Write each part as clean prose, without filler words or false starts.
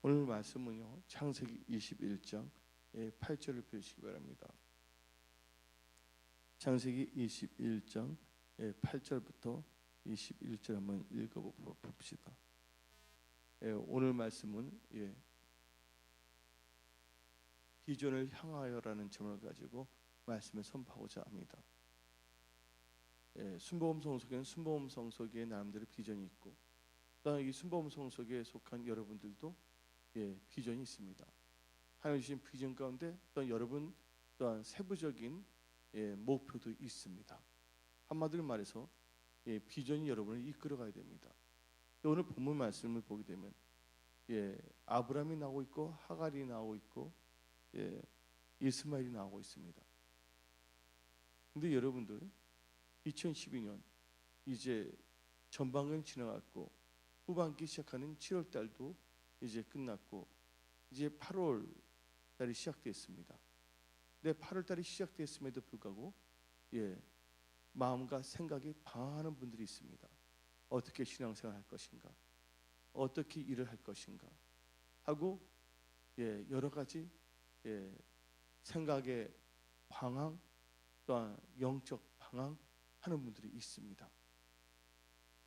오늘 말씀은요, 창세기 21장 8절을 펴시기 바랍니다. 창세기 21장 8절부터 21절 한번 읽어봅시다. 오늘 말씀은 비전을 향하여라는 제목을 가지고 말씀을 선포하고자 합니다. 순복음 성속에는 순복음 성속에 나름대로 비전이 있고, 또한 이 순복음 성속에 속한 여러분들도 비전이 있습니다. 하나님 주신 비전 가운데 또한 여러분 또한 세부적인 목표도 있습니다. 한마디로 말해서 비전이 여러분을 이끌어가야 됩니다. 오늘 본문 말씀을 보게 되면 아브라함이 나오고 있고 하갈이 나오고 있고 이스마엘이 나오고 있습니다. 근데 여러분들 2012년 이제 전반기는 지나갔고 후반기 시작하는 7월 달도 이제 끝났고 이제 8월 달이 시작됐습니다. 근데 8월 달이 시작됐음에도 불구하고 마음과 생각이 방황하는 분들이 있습니다. 어떻게 신앙생활 할 것인가, 어떻게 일을 할 것인가 하고 여러 가지 생각의 방황 또한 영적 방황하는 분들이 있습니다.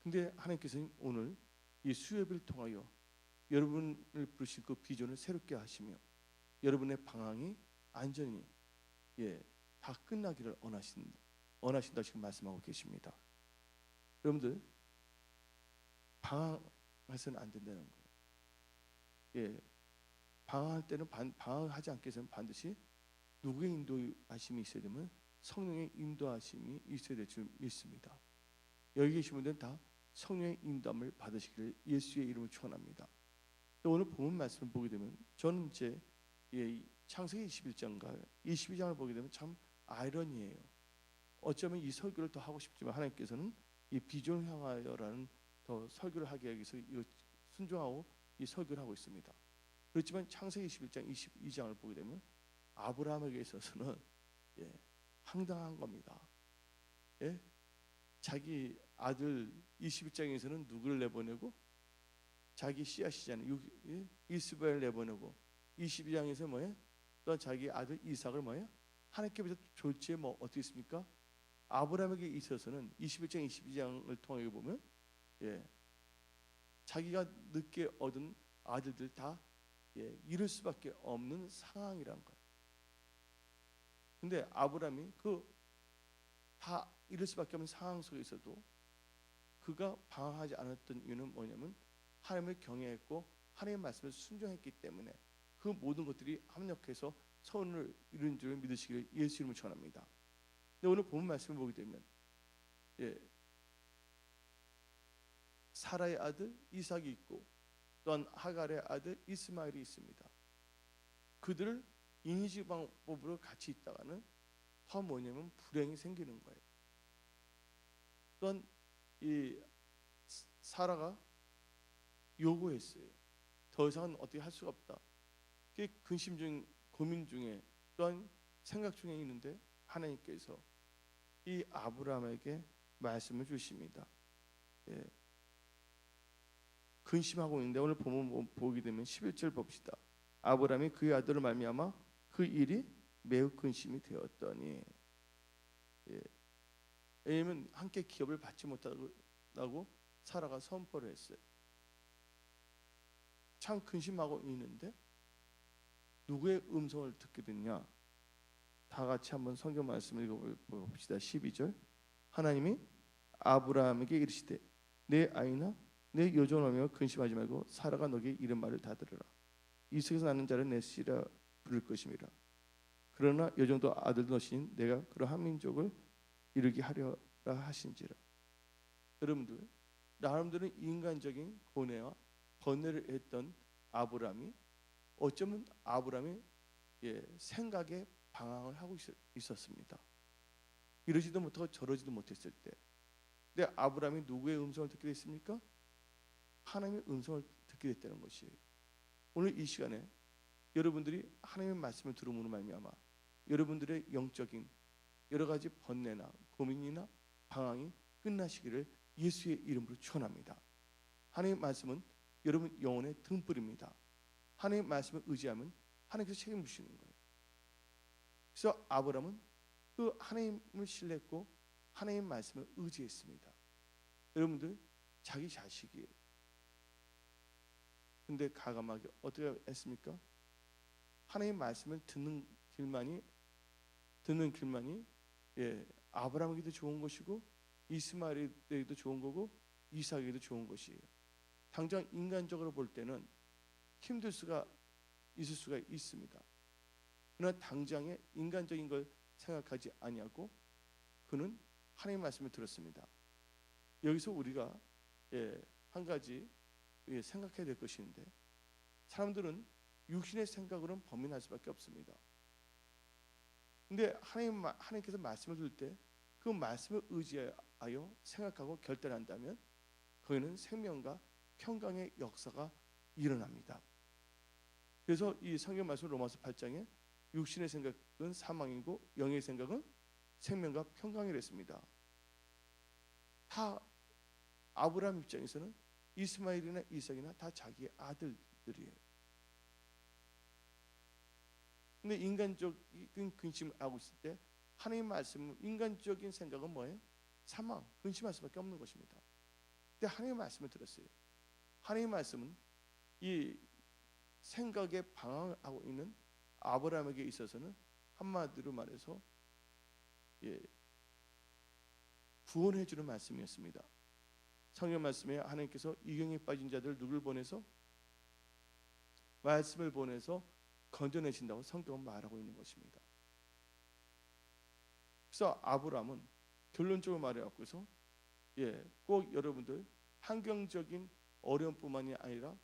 근데 하나님께서는 오늘 이 수요예배를 통하여 여러분을 부르신 그 비전을 새롭게 하시며 여러분의 방황이 안전히 다 끝나기를 원하신다 지금 말씀하고 계십니다. 여러분들 방황해서는 안 된다는 거예요. 방황할 때는 방황하지 않기 위해서는 반드시 누구의 인도하심이 있어야 되면 성령의 인도하심이 있어야 될 줄 믿습니다. 여기 계신 분들은 다 성령의 인도함을 받으시기를 예수의 이름으로 축원합니다. 오늘 본문 말씀을 보게 되면 저는 이제 창세기 21장과 22장을 보게 되면 참 아이러니해요. 어쩌면 이 설교를 더 하고 싶지만 하나님께서는 이 비전을 향하여라는 더 설교를 하기 위해서 순종하고 이 설교를 하고 있습니다. 그렇지만 창세기 21장 22장을 보게 되면 아브라함에게 있어서는 황당한 겁니다. 자기 아들 21장에서는 누구를 내보내고 자기 씨앗이잖아요. 이스마엘 내보내고 22장에서 뭐예요? 또 자기 아들 이삭을 뭐예요? 하나님께서 졸지에 어떻게 있습니까? 아브라함에게 있어서는 21장 22장을 통해 보면 자기가 늦게 얻은 아들들 다 잃을 수밖에 없는 상황이란 거예요. 근데 아브라함이 그 다 잃을 수밖에 없는 상황 속에서도 그가 방황하지 않았던 이유는 뭐냐면 하나님을 경외했고 하나님의 말씀을 순종했기 때문에 그 모든 것들이 합력해서 선을 이룬 줄 믿으시기를 예수 이름으로 축원합니다. 근데 오늘 본문 말씀을 보게 되면 사라의 아들 이삭이 있고 또한 하갈의 아들 이스마엘이 있습니다. 그들을 인위지방법으로 같이 있다가는 더 뭐냐면 불행이 생기는 거예요. 또한 이 사라가 요구했어요. 더 이상은 어떻게 할 수가 없다. 그게 근심 중 고민 중에 또한 생각 중에 있는데 하나님께서 이 아브라함에게 말씀을 주십니다. 근심하고 있는데 오늘 보면 보게 되면 11절 봅시다. 아브라함이 그의 아들을 말미암아 그 일이 매우 근심이 되었더니 왜냐하면 함께 기업을 받지 못하고 사라가 선포를 했어요. 참 근심하고 있는데 누구의 음성을 듣게 됐냐? 다 같이 한번 성경 말씀을 읽어봅시다. 12절 하나님이 아브라함에게 이르시되 내 아이나 내 여종하며 근심하지 말고 사라가 너에게 이런 말을 다 들으라. 이삭에서 나는 자를 내 씨라 부를 것임이라. 그러나 여종도 아들도 너시니 내가 그러한 민족을 이루게 하려라 하신지라. 여러분들 나름대로 인간적인 고뇌와 번뇌를 했던 아브라함이 어쩌면 아브라함이 생각에 방황을 하고 있었습니다. 이러지도 못하고 저러지도 못했을 때 근데 아브라함이 누구의 음성을 듣게 됐습니까? 하나님의 음성을 듣게 됐다는 것이에요. 오늘 이 시간에 여러분들이 하나님의 말씀을 들음으로 말미암아 여러분들의 영적인 여러 가지 번뇌나 고민이나 방황이 끝나시기를 예수의 이름으로 축원합니다. 하나님의 말씀은 여러분 영혼의 등불입니다. 하나님 말씀을 의지하면 하나님께서 책임을 주시는 거예요. 그래서 아브라함은 그 하나님을 신뢰했고 하나님 말씀을 의지했습니다. 여러분들 자기 자식이에요. 근데 가감하게 어떻게 했습니까? 하나님 말씀을 듣는 길만이 아브라함에게도 좋은 것이고 이스마엘에게도 좋은 거고 이삭에게도 좋은 것이에요. 당장 인간적으로 볼 때는 힘들 수가 있을 수가 있습니다. 그러나 당장에 인간적인 걸 생각하지 아니하고 그는 하나님 말씀을 들었습니다. 여기서 우리가 한 가지 생각해야 될 것인데, 사람들은 육신의 생각으로는 범인할 수밖에 없습니다. 근데 하나님께서 말씀을 줄 때 그 말씀을 의지하여 생각하고 결단한다면 거기는 생명과 평강의 역사가 일어납니다. 그래서 이 성경 말씀 로마서 8장에 육신의 생각은 사망이고 영의 생각은 생명과 평강이랬습니다. 다 아브라함 입장에서는 이스마엘이나 이삭이나 다 자기의 아들들이에요. 근데 인간적인 근심을 하고 있을 때 하나님 말씀은, 인간적인 생각은 뭐예요? 사망, 근심할 수밖에 없는 것입니다. 근데 하나님 말씀을 들었어요. 하나님 말씀은 이 생각에 방황하고 있는 아브라함에게 있어서는 한마디로 말해서 구원해 주는 말씀이었습니다. 성경 말씀에 하나님께서 이경에 빠진 자들 누구를 보내서 말씀을 보내서 건져내신다고 성경은 말하고 있는 것입니다. 그래서 아브라함은 결론적으로 말해갖고서 꼭 여러분들 환경적인 어려움뿐만이 아니라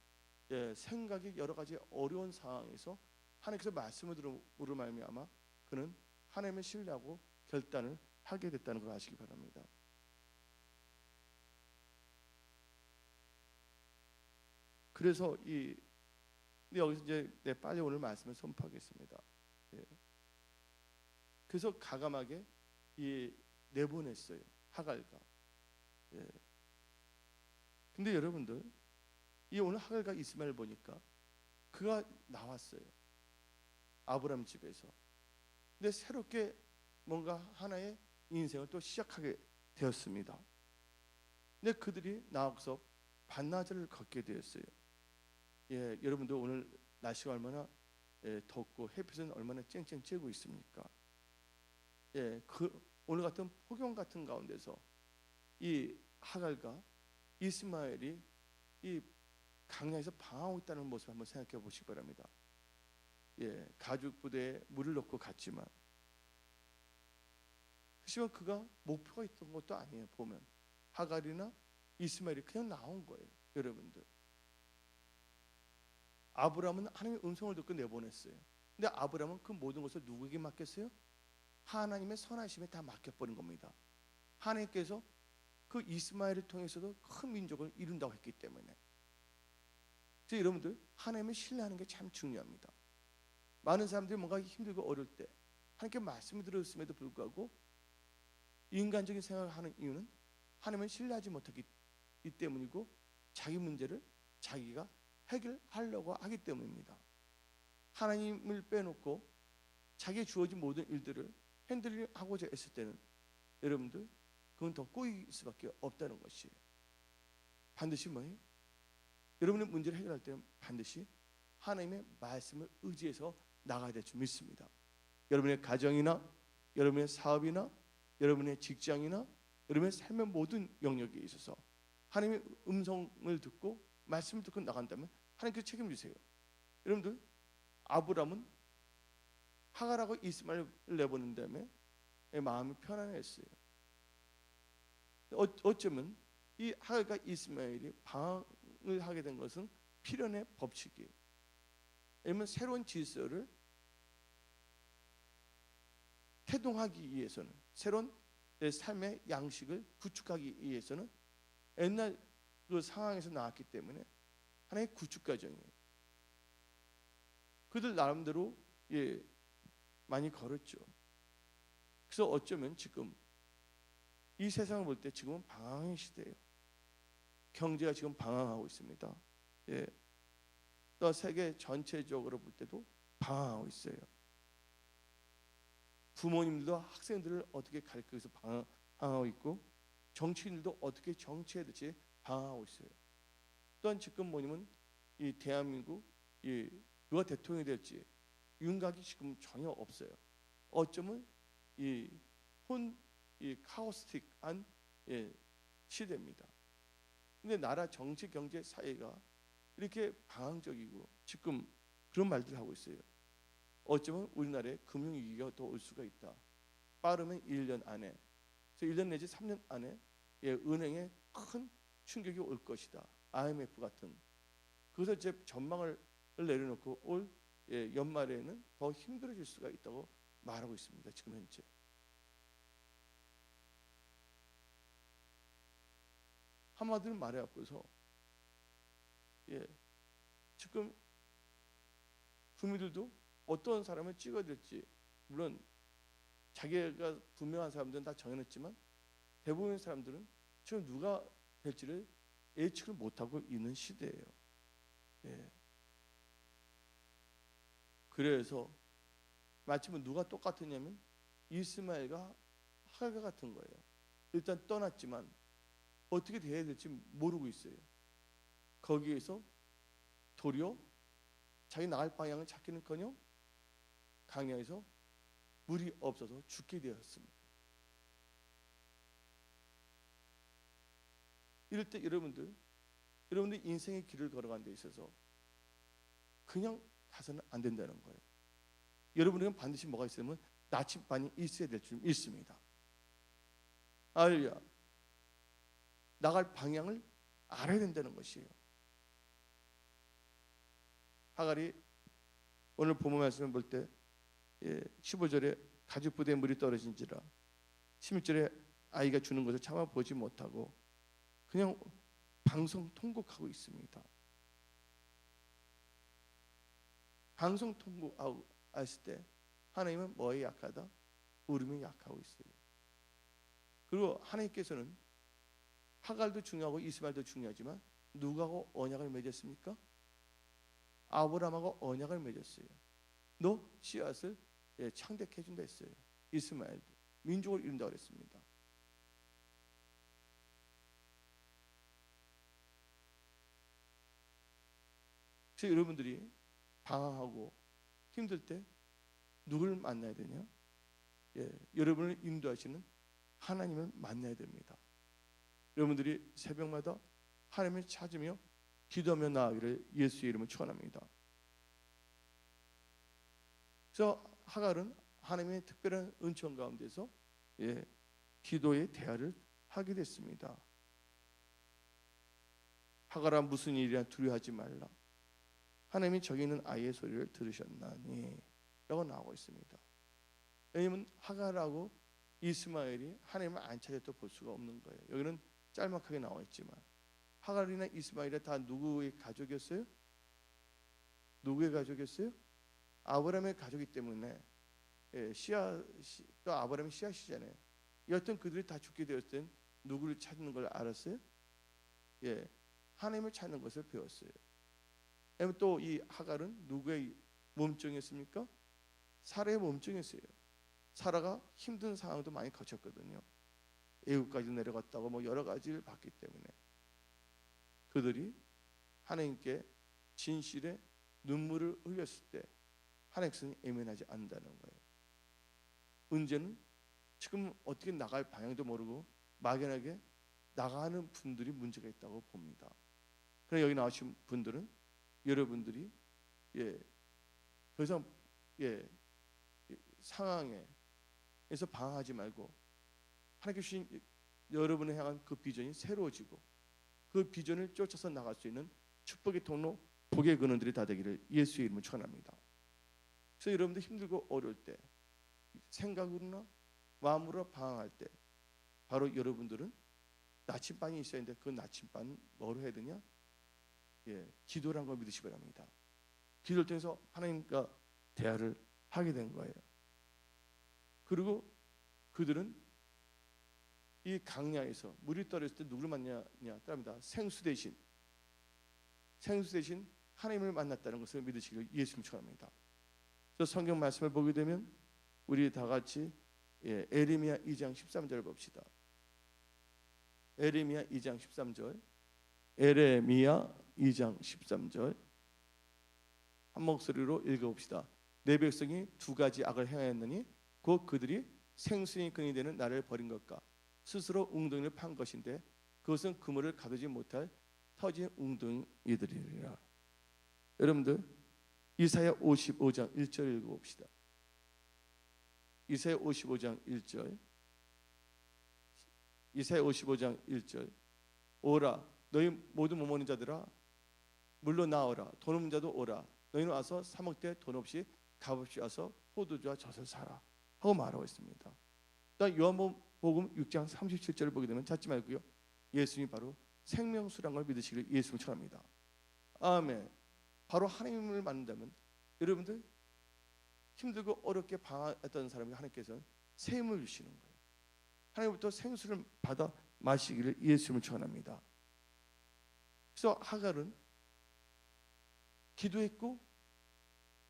생각이 여러 가지 어려운 상황에서 하나님께서 말씀을 들음으로 말미암아 그는 하나님을 신뢰하고 결단을 하게 됐다는 걸 아시기 바랍니다. 그래서 여기서 이제 빨리 오늘 말씀을 선포하겠습니다. 그래서 가감하게 내보냈어요, 하갈과. 근데 여러분들 오늘 하갈과 이스마엘 보니까 그가 나왔어요, 아브라함 집에서. 근데 새롭게 뭔가 하나의 인생을 또 시작하게 되었습니다. 근데 그들이 나와서 반나절을 걷게 되었어요. 여러분들 오늘 날씨가 얼마나 덥고 햇빛은 얼마나 쨍쨍 쬐고 있습니까? 오늘 같은 폭염 같은 가운데서 이 하갈과 이스마엘이 이 강야에서 방황하고 있다는 모습을 한번 생각해 보시기 바랍니다. 가죽 부대에 물을 넣고 갔지만, 하지만 그가 목표가 있던 것도 아니에요. 보면 하갈이나 이스마엘이 그냥 나온 거예요. 여러분들, 아브라함은 하나님의 음성을 듣고 내보냈어요. 근데 아브라함은 그 모든 것을 누구에게 맡겼어요? 하나님의 선하심에 다 맡겨버린 겁니다. 하나님께서 그 이스마엘을 통해서도 큰 민족을 이룬다고 했기 때문에. 그래서 여러분들 하나님을 신뢰하는 게 참 중요합니다. 많은 사람들이 뭔가 힘들고 어려울 때 하나님께 말씀을 들었음에도 불구하고 인간적인 생각을 하는 이유는 하나님을 신뢰하지 못하기 때문이고, 자기 문제를 자기가 해결하려고 하기 때문입니다. 하나님을 빼놓고 자기에 주어진 모든 일들을 핸들링하고자 했을 때는 여러분들 그건 더 꼬일 수밖에 없다는 것이에요. 반드시 뭐예요? 여러분의 문제를 해결할 때는 반드시 하나님의 말씀을 의지해서 나가야 될 줄 믿습니다. 여러분의 가정이나 여러분의 사업이나 여러분의 직장이나 여러분의 삶의 모든 영역에 있어서 하나님의 음성을 듣고 말씀을 듣고 나간다면 하나님께서 책임지세요. 여러분들 아브라함은 하갈하고 이스마엘을 내보낸 다음에 마음이 편안했어요. 어쩌면 이 하갈과 이스마엘이 방황을 하게 된 것은 필연의 법칙이에요. 왜냐하면 새로운 질서를 태동하기 위해서는, 새로운 내 삶의 양식을 구축하기 위해서는 옛날 그 상황에서 나왔기 때문에 하나의 구축 과정이에요. 그들 나름대로 많이 걸었죠. 그래서 어쩌면 지금 이 세상을 볼 때 지금은 방황의 시대예요. 경제가 지금 방황하고 있습니다. 또 세계 전체적으로 볼 때도 방황하고 있어요. 부모님들도 학생들을 어떻게 가르치기 위해서 방황하고 있고, 정치인들도 어떻게 정치해야 될지 방황하고 있어요. 또한 지금 뭐냐면 이 대한민국 이 누가 대통령이 될지 윤곽이 지금 전혀 없어요. 어쩌면 이 카오스틱한 시대입니다. 근데 나라 정치, 경제, 사회가 이렇게 방황적이고 지금 그런 말들을 하고 있어요. 어쩌면 우리나라에 금융위기가 더 올 수가 있다. 빠르면 1년 안에, 그래서 1년 내지 3년 안에 은행에 큰 충격이 올 것이다. IMF 같은. 그래서 제 전망을 내려놓고 올 연말에는 더 힘들어질 수가 있다고 말하고 있습니다. 지금 현재. 한마디로 말해갖고서 지금 국민들도 어떤 사람을 찍어야 될지, 물론 자기가 분명한 사람들은 다 정해놨지만 대부분의 사람들은 지금 누가 될지를 예측을 못하고 있는 시대예요. 그래서 마침은 누가 똑같으냐면 이스마엘과 하가 같은 거예요. 일단 떠났지만 어떻게 돼야 될지 모르고 있어요. 거기에서 도리어 자기 나갈 방향을 찾기는커녕 강야에서 물이 없어서 죽게 되었습니다. 이럴 때 여러분들 인생의 길을 걸어가는 데 있어서 그냥 가서는 안 된다는 거예요. 여러분에게는 반드시 뭐가 있으면 나침반이 있어야 될 줄 믿습니다. 할렐루야. 나갈 방향을 알아야 된다는 것이에요. 하갈이 오늘 본문 말씀을 볼 때 15절에 가죽 부대에 물이 떨어진지라, 16절에 아이가 주는 것을 참아 보지 못하고 그냥 방송통곡하고 있습니다. 방송통곡하고 했을 때 하나님은 뭐에 약하다? 울음이 약하고 있어요. 그리고 하나님께서는 하갈도 중요하고 이스마엘도 중요하지만 누구하고 언약을 맺었습니까? 아브라함하고 언약을 맺었어요. 너 씨앗을 창대케 해준다 했어요. 이스마엘도 민족을 이룬다고 그랬습니다. 그래서 여러분들이 방황하고 힘들 때 누굴 만나야 되냐? 여러분을 인도하시는 하나님을 만나야 됩니다. 여러분들이 새벽마다 하나님을 찾으며 기도하며 나아가기를 예수의 이름으로 축원합니다. 그래서 하갈은 하나님의 특별한 은총 가운데서 기도의 대화를 하게 됐습니다. 하갈아, 무슨 일이야 두려워하지 말라. 하나님이 저기 있는 아이의 소리를 들으셨나니 라고 나오고 있습니다. 왜냐하면 하갈하고 이스마엘이 하나님을 안 찾았다고 볼 수가 없는 거예요. 여기는 짤막하게 나와 있지만 하갈이나 이스마엘이 다 누구의 가족이었어요? 누구의 가족이었어요? 아브라함의 가족이기 때문에 또 아브라함의 씨앗이잖아요. 여튼 그들이 다 죽게 되었을 땐 누구를 찾는 걸 알았어요? 하나님을 찾는 것을 배웠어요. 또 이 하갈은 누구의 몸종이었습니까? 사라의 몸종이었어요. 사라가 힘든 상황도 많이 거쳤거든요. 애국까지 내려갔다고 뭐 여러 가지를 봤기 때문에 그들이 하나님께 진실의 눈물을 흘렸을 때 하나님께서는 애면하지 않는다는 거예요. 문제는 지금 어떻게 나갈 방향도 모르고 막연하게 나가는 분들이 문제가 있다고 봅니다. 그러나 여기 나오신 분들은 여러분들이 더 이상 상황에서 방황하지 말고 하나님께 주신 여러분을 향한 그 비전이 새로워지고 그 비전을 쫓아서 나갈 수 있는 축복의 통로, 복의 근원들이 다 되기를 예수의 이름으로 축원합니다. 그래서 여러분들 힘들고 어려울 때 생각으로나 마음으로 방황할 때 바로 여러분들은 나침반이 있어야 하는데 그 나침반은 뭐로 해야 되냐? 기도라는 걸 믿으시기 바랍니다. 기도를 통해서 하나님과 대화를 하게 된 거예요. 그리고 그들은 이 강야에서 물이 떨어졌을 때 누구를 만나냐? 따릅니다. 생수 대신 하나님을 만났다는 것을 믿으시기를 예수님 축원합니다. 저 성경 말씀을 보게 되면 우리 다 같이 에레미야 2장 13절 봅시다. 에레미야 2장 13절. 에레미야 2장 13절. 한 목소리로 읽어봅시다. 내 백성이 두 가지 악을 행하였느니 곧 그들이 생수의 근이 되는 나를 버린 것과 스스로 웅덩이를 판 것인데 그것은 그물을 가두지 못할 터진 웅덩이들이라. 여러분들 이사야 55장 1절 읽어봅시다. 이사야 55장 1절. 이사야 55장 1절. 오라 너희 모두 몸머는 자들아 물로 나오라 돈 없는 자도 오라 너희는 와서 사 먹되 돈 없이 값없이 와서 포도주와 젖을 사라 하고 말하고 있습니다. 또 요한복음 6장 37절을 보게 되면 찾지 말고요. 예수님이 바로 생명수라는 걸 믿으시길 예수님 축원합니다. 아멘. 바로 하나님을 만난다면 여러분들 힘들고 어렵게 방황했던 사람이 하나님께서는 새 힘을 주시는 거예요. 하나님부터 생수를 받아 마시기를 예수님을 축원합니다. 그래서 하갈은 기도했고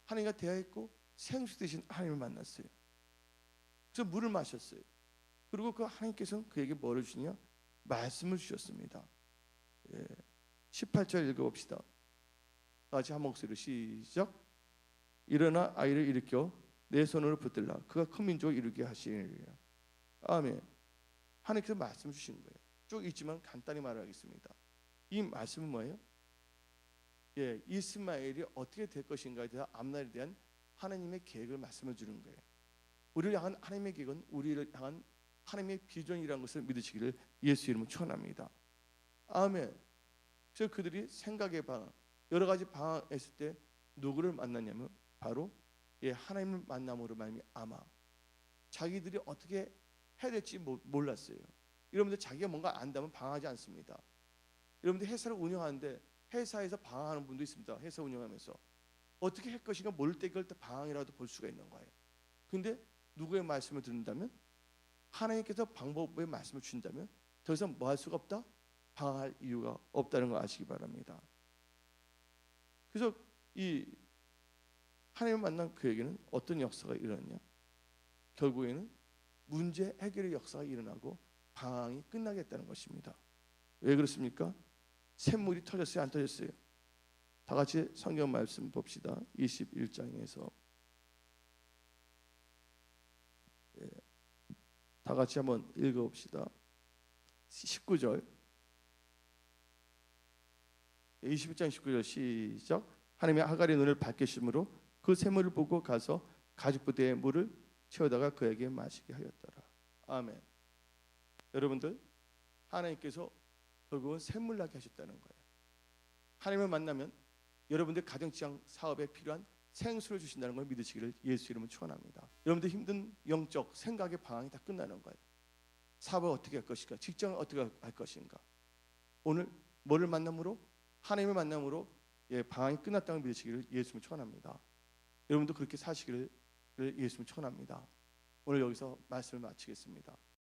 하나님과 대화했고 생수 대신 하나님을 만났어요. 그래서 물을 마셨어요. 그리고 그 하나님께서는 그에게 뭐를 주시냐? 말씀을 주셨습니다. 18절 읽어봅시다. 다시 한 목소리로 시작. 일어나 아이를 일으켜 내 손으로 붙들라 그가 큰 민족을 이루게 하시리라. 아멘. 하나님께서 말씀을 주신 거예요. 쭉 있지만 간단히 말하겠습니다. 이 말씀은 뭐예요? 이스마엘이 어떻게 될 것인가에 대한 앞날에 대한 하나님의 계획을 말씀해 주는 거예요. 우리를 향한 하나님의 계획은 우리를 향한 하나님의 비전이라는 것을 믿으시기를 예수 이름으로 축원합니다. 아멘. 그래서 그들이 생각의 방황, 여러 가지 방황했을 때 누구를 만났냐면 바로 하나님을 만남으로 말미암아 자기들이 어떻게 해야 될지 몰랐어요. 여러분들 자기가 뭔가 안다면 방황하지 않습니다. 여러분들 회사를 운영하는데 회사에서 방황하는 분도 있습니다. 회사 운영하면서 어떻게 할 것인가 모를 때 그럴 때 방황이라도 볼 수가 있는 거예요. 근데 누구의 말씀을 듣는다면 하나님께서 방법의 말씀을 주신다면 더 이상 뭐 할 수가 없다? 방황할 이유가 없다는 걸 아시기 바랍니다. 그래서 이 하나님을 만난 그에게는 어떤 역사가 일어났냐? 결국에는 문제 해결의 역사가 일어나고 방황이 끝나겠다는 것입니다. 왜 그렇습니까? 샘물이 터졌어요? 안 터졌어요? 다 같이 성경 말씀 봅시다. 21장에서 다 같이 한번 읽어봅시다. 19절 21장 19절 시작. 하나님의 하갈의 눈을 밝히심으로 그 샘물을 보고 가서 가죽부대에 물을 채우다가 그에게 마시게 하였더라. 아멘. 여러분들 하나님께서 결국은 샘물 나게 하셨다는 거예요. 하나님을 만나면 여러분들 가정지향 사업에 필요한 생수를 주신다는 걸 믿으시기를 예수 이름으로 축원합니다. 여러분들 힘든 영적 생각의 방황이 다 끝나는 거예요. 사업을 어떻게 할 것인가, 직장을 어떻게 할 것인가. 오늘 뭐를 만남으로? 하나님을 만남으로 방황이 끝났다는 걸 믿으시기를 예수님을 축원합니다. 여러분도 그렇게 사시기를 예수님을 축원합니다. 오늘 여기서 말씀을 마치겠습니다.